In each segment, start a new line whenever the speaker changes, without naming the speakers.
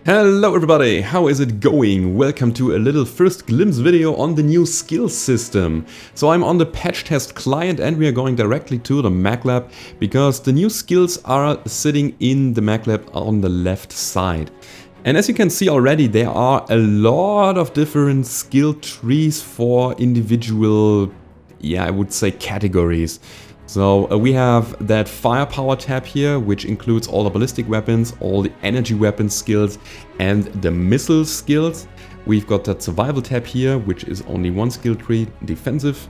Hello everybody, how is it going? Welcome to a little first glimpse video on the new skill system. So I'm on the patch test client and we are going directly to the Mech Lab because the new skills are sitting in the Mech Lab on the left side. And as you can see already, there are a lot of different skill trees for individual, I would say categories. So we have that firepower tab here, which includes all the ballistic weapons, all the energy weapon skills and the missile skills. We've got that survival tab here, which is only one skill tree, defensive.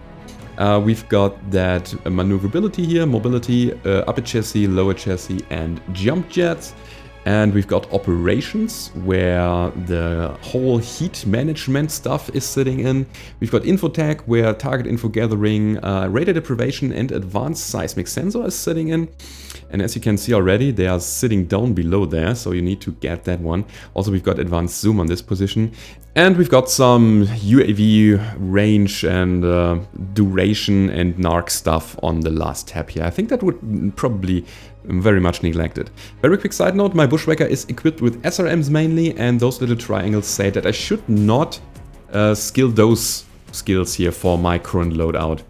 We've got that maneuverability here, mobility, upper chassis, lower chassis and jump jets. And we've got operations, where the whole heat management stuff is sitting in. We've got infotech, where target info gathering, radar deprivation and advanced seismic sensor is sitting in. And as you can see already, they are sitting down below there, so you need to get that one. Also, we've got advanced zoom on this position. And we've got some UAV range and duration and narc stuff on the last tab here. I think that would probably very much neglected. Very quick side note, my Bushwhacker is equipped with SRMs mainly, and those little triangles say that I should not skill those skills here for my current loadout.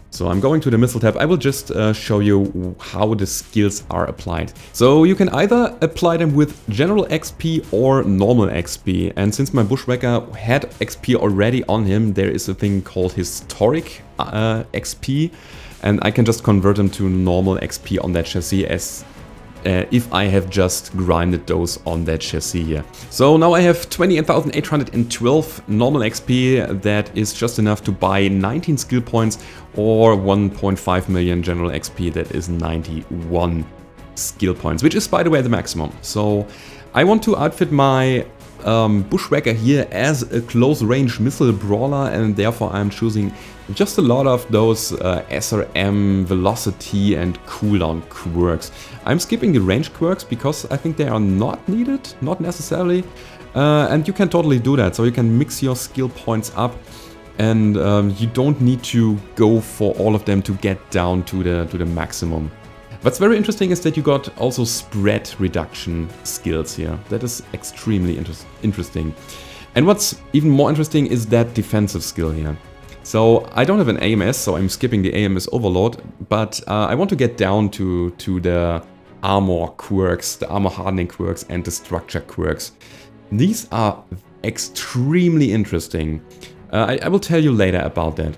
So I'm going to the missile tab. I will just show you how the skills are applied. So you can either apply them with general XP or normal XP. And since my Bushwhacker had XP already on him, there is a thing called historic XP. And I can just convert them to normal XP on that chassis as if I have just grinded those on that chassis here. So now I have 28,812 normal XP. That is just enough to buy 19 skill points or 1.5 million general XP. That is 91 skill points, which is, by the way, the maximum. So I want to outfit my Bushwhacker here as a close-range missile brawler, and therefore I'm choosing just a lot of those SRM, velocity and cooldown quirks. I'm skipping the range quirks because I think they are not needed, not necessarily, and you can totally do that. So you can mix your skill points up, and you don't need to go for all of them to get down to the maximum. What's very interesting is that you got also spread reduction skills here. That is extremely interesting. And what's even more interesting is that defensive skill here. So I don't have an AMS, so I'm skipping the AMS overload, but I want to get down to the armor quirks, the armor hardening quirks and the structure quirks. These are extremely interesting. I will tell you later about that.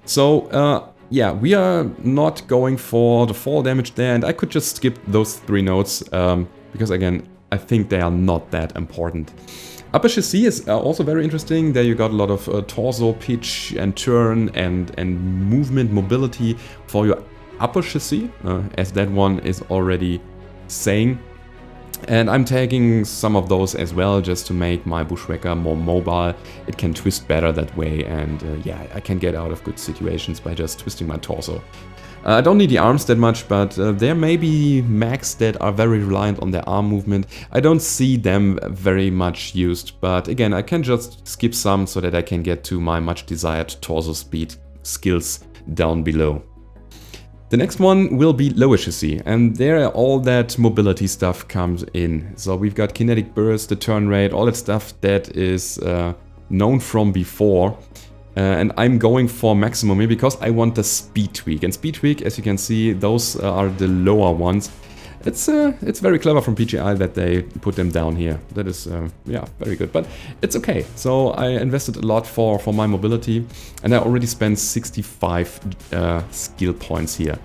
So yeah, we are not going for the fall damage there, and I could just skip those three nodes, because again, I think they are not that important. Upper chassis is also very interesting. There you got a lot of torso, pitch and turn and movement mobility for your upper chassis, as that one is already saying. And I'm taking some of those as well, just to make my Bushwhacker more mobile. It can twist better that way, and yeah, I can get out of good situations by just twisting my torso. I don't need the arms that much, but there may be mechs that are very reliant on their arm movement. I don't see them very much used, but again, I can just skip some so that I can get to my much desired torso speed skills down below. The next one will be lower chassis, and there all that mobility stuff comes in. So we've got kinetic burst, the turn rate, all that stuff that is known from before. And I'm going for maximum here because I want the speed tweak. And speed tweak, as you can see, those are the lower ones. It's very clever from PGI that they put them down here. That is, yeah, very good. But it's okay. So I invested a lot for my mobility, and I already spent 65 skill points here.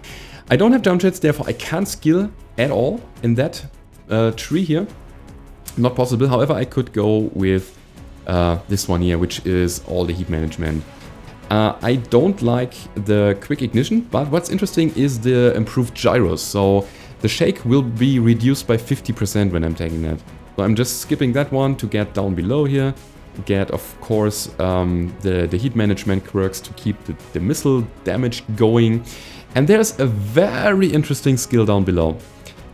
I don't have jump jets, therefore I can't skill at all in that tree here. Not possible. However, I could go with this one here, which is all the heat management. I don't like the quick ignition, but what's interesting is the improved gyros. So the shake will be reduced by 50% when I'm taking that. So I'm just skipping that one to get down below here. Get, of course, the heat management quirks to keep the missile damage going. And there's a very interesting skill down below.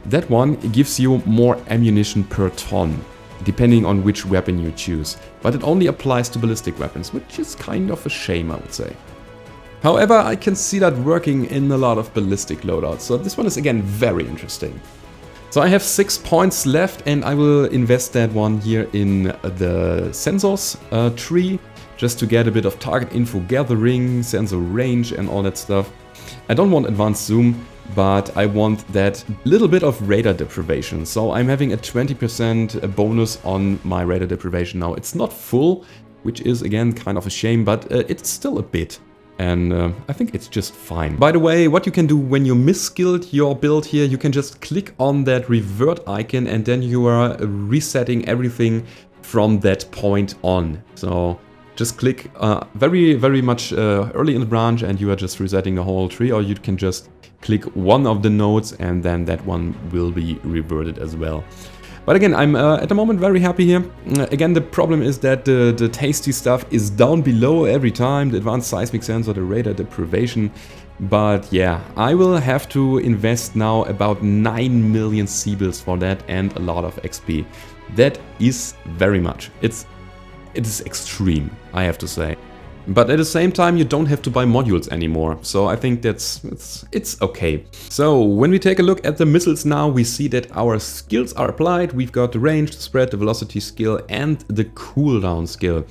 That one gives you more ammunition per ton, depending on which weapon you choose. But it only applies to ballistic weapons, which is kind of a shame, I would say. However, I can see that working in a lot of ballistic loadouts, so this one is again very interesting. So I have 6 points left and I will invest that one here in the sensors tree, just to get a bit of target info gathering, sensor range and all that stuff. I don't want advanced zoom, but I want that little bit of radar deprivation. So I'm having a 20% bonus on my radar deprivation now. It's not full, which is again kind of a shame, but it's still a bit. And I think it's just fine. By the way, what you can do when you misskilled your build here, you can just click on that revert icon and then you are resetting everything from that point on. So just click very much early in the branch and you are just resetting the whole tree, or you can just click one of the nodes and then that one will be reverted as well. But again, I'm at the moment very happy here. Again, the problem is that the tasty stuff is down below every time, the advanced seismic sensor, the radar deprivation. But yeah, I will have to invest now about 9 million C-bills for that and a lot of XP. That is very much. It is extreme, I have to say. But at the same time, you don't have to buy modules anymore, so I think it's okay. So when we take a look at the missiles now, we see that our skills are applied. We've got the range, the spread, the velocity skill and the cooldown skill.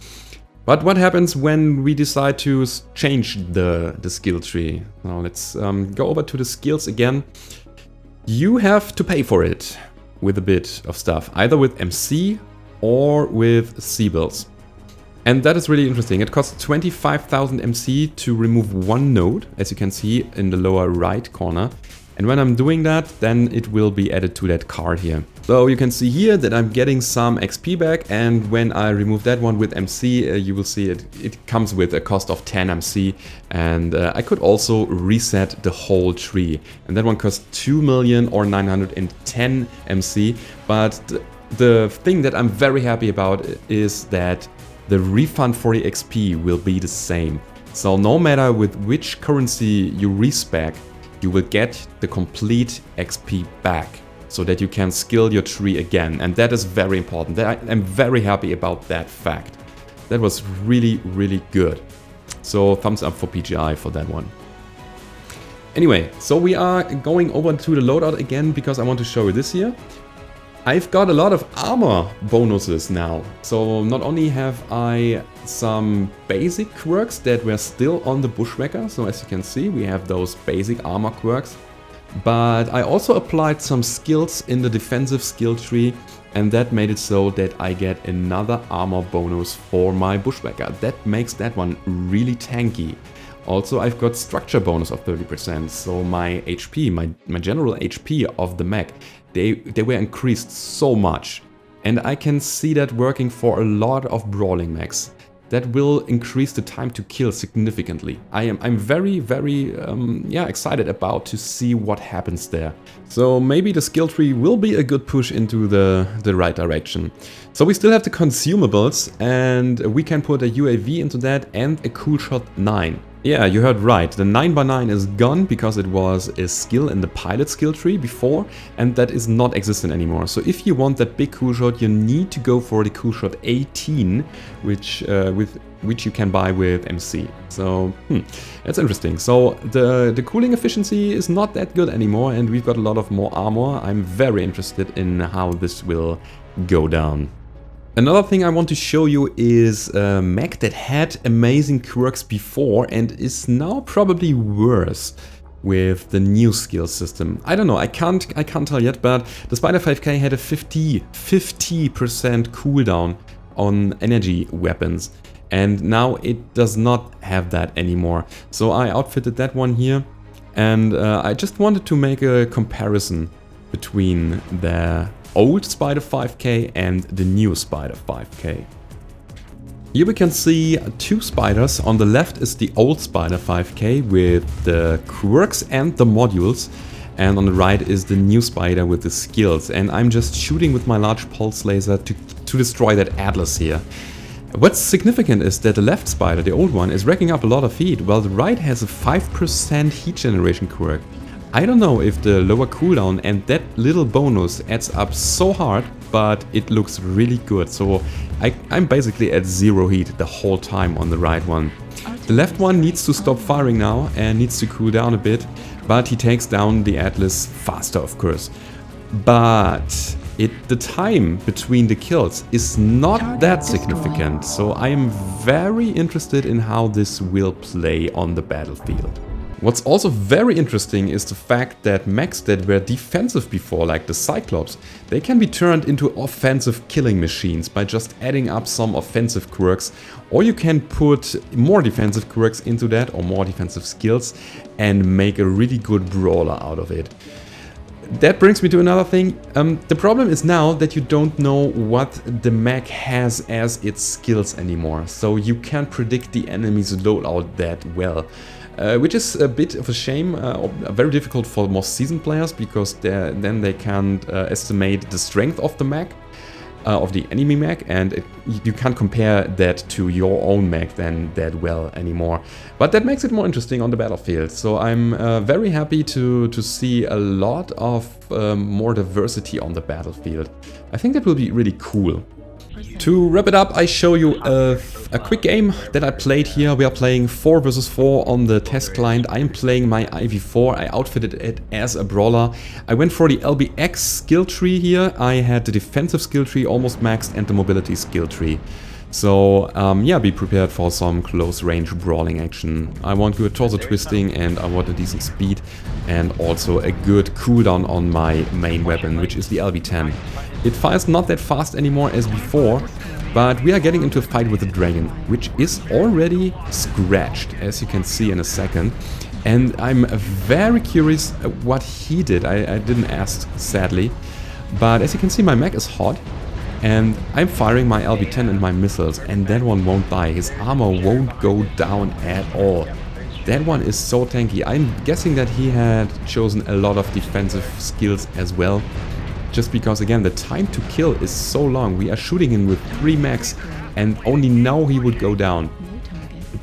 But what happens when we decide to change the skill tree? Now let's go over to the skills again. You have to pay for it with a bit of stuff, either with MC or with C-bills. And that is really interesting. It costs 25,000 MC to remove one node, as you can see in the lower right corner. And when I'm doing that, then it will be added to that card here. So you can see here that I'm getting some XP back, and when I remove that one with MC, you will see it comes with a cost of 10 MC. And I could also reset the whole tree. And that one costs 2,910,000 MC. But the thing that I'm very happy about is that the refund for the XP will be the same. So no matter with which currency you respec, you will get the complete XP back so that you can skill your tree again. And that is very important. I'm very happy about that fact. That was really, really good. So thumbs up for PGI for that one. Anyway, so we are going over to the loadout again because I want to show you this here. I've got a lot of armor bonuses now. So not only have I some basic quirks that were still on the Bushwhacker, so as you can see we have those basic armor quirks, but I also applied some skills in the defensive skill tree, and that made it so that I get another armor bonus for my Bushwhacker. That makes that one really tanky. Also, I've got structure bonus of 30%, so my HP, my general HP of the mech, they were increased so much. And I can see that working for a lot of brawling mechs. That will increase the time to kill significantly. I'm very excited about to see what happens there. So maybe the skill tree will be a good push into the right direction. So we still have the consumables, and we can put a UAV into that and a cool shot 9. Yeah, you heard right. The 9x9 is gone because it was a skill in the pilot skill tree before, and that is not existent anymore. So if you want that big cool shot, you need to go for the cool shot 18, which you can buy with MC. So that's interesting. So the cooling efficiency is not that good anymore, and we've got a lot of more armor. I'm very interested in how this will go down. Another thing I want to show you is a mech that had amazing quirks before and is now probably worse with the new skill system. I don't know, I can't tell yet, but the Spider 5K had a 50% cooldown on energy weapons, and now it does not have that anymore. So I outfitted that one here, and I just wanted to make a comparison between the old Spider 5K and the new Spider 5K. Here we can see two spiders. On the left is the old Spider 5K with the quirks and the modules, and on the right is the new spider with the skills, and I'm just shooting with my large pulse laser to destroy that Atlas here. What's significant is that the left spider, the old one, is racking up a lot of heat, while the right has a 5% heat generation quirk. I don't know if the lower cooldown and that little bonus adds up so hard, but it looks really good. So I'm basically at 0 heat the whole time on the right one. The left one needs to stop firing now and needs to cool down a bit, but he takes down the Atlas faster, of course. but the time between the kills is not that significant, so I am very interested in how this will play on the battlefield. What's also very interesting is the fact that mechs that were defensive before, like the Cyclops, they can be turned into offensive killing machines by just adding up some offensive quirks, or you can put more defensive quirks into that, or more defensive skills, and make a really good brawler out of it. That brings me to another thing. The problem is now that you don't know what the mech has as its skills anymore, so you can't predict the enemy's loadout that well. Which is a bit of a shame, very difficult for most seasoned players, because then they can't estimate the strength of the mech, of the enemy mech, and you can't compare that to your own mech then that well anymore. But that makes it more interesting on the battlefield, so I'm very happy to see a lot of more diversity on the battlefield. I think that will be really cool. To wrap it up, I show you a quick game that I played here. We are playing 4 vs 4 on the test client. I am playing my IV4. I outfitted it as a brawler. I went for the LBX skill tree here. I had the defensive skill tree almost maxed and the mobility skill tree. So yeah, be prepared for some close range brawling action. I want good torso twisting, and I want a decent speed, and also a good cooldown on my main weapon, which is the LB10. It fires not that fast anymore as before, but we are getting into a fight with the dragon, which is already scratched, as you can see in a second. And I'm very curious what he did. I didn't ask, sadly. But as you can see, my mech is hot. And I'm firing my LB10 and my missiles, and that one won't die. His armor won't go down at all. That one is so tanky. I'm guessing that he had chosen a lot of defensive skills as well. Just because, again, the time to kill is so long. We are shooting him with 3 mechs, and only now he would go down.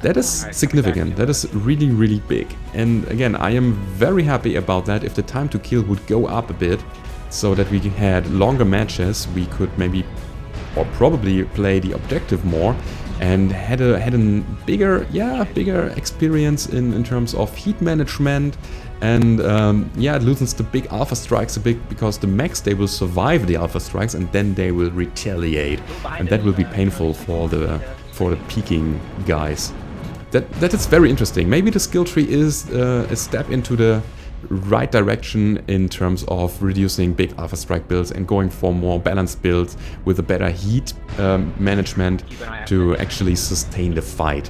That is significant. That is really, really big. And again, I am very happy about that. If the time to kill would go up a bit, so that we had longer matches, we could maybe, or probably, play the objective more, and had a bigger experience in terms of heat management. And yeah, it loosens the big alpha strikes a bit, because the mechs, they will survive the alpha strikes and then they will retaliate, and that will be painful for the peaking guys. That is very interesting. Maybe the skill tree is a step into the right direction in terms of reducing big alpha strike builds and going for more balanced builds with a better heat management to actually sustain the fight.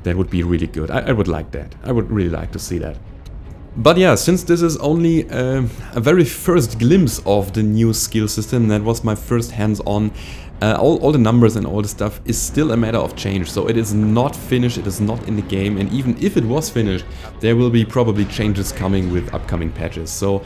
That would be really good. I would like that. I would really like to see that. But yeah, since this is only a very first glimpse of the new skill system, that was my first hands-on, all the numbers and all the stuff is still a matter of change. So it is not finished, it is not in the game, and even if it was finished, there will be probably changes coming with upcoming patches. So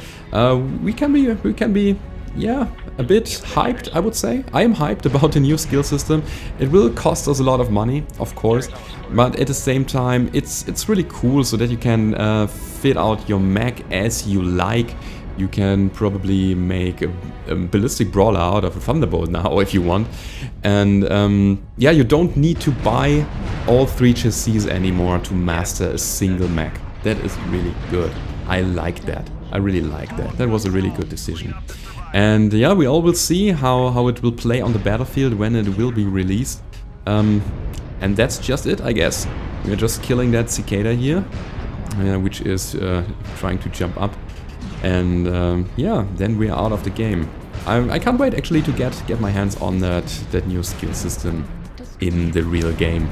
we can be yeah, a bit hyped, I would say. I am hyped about the new skill system. It will cost us a lot of money, of course, but at the same time, it's really cool, so that you can fit out your mech as you like. You can probably make a ballistic brawler out of a thunderbolt now if you want. And yeah, you don't need to buy all 3 chassis anymore to master a single mech. That is really good. I like that. I really like that. That was a really good decision. And yeah, we all will see how it will play on the battlefield when it will be released. And that's just it, I guess. We're just killing that cicada here, which is trying to jump up. And yeah, then we are out of the game. I can't wait actually to get my hands on that new skill system in the real game.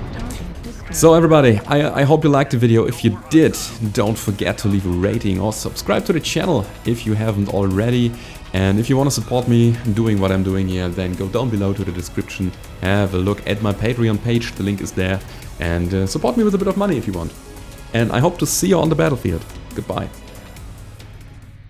So everybody, I hope you liked the video. If you did, don't forget to leave a rating or subscribe to the channel if you haven't already. And if you want to support me doing what I'm doing here, then go down below to the description, have a look at my Patreon page, the link is there, and support me with a bit of money if you want. And I hope to see you on the battlefield. Goodbye.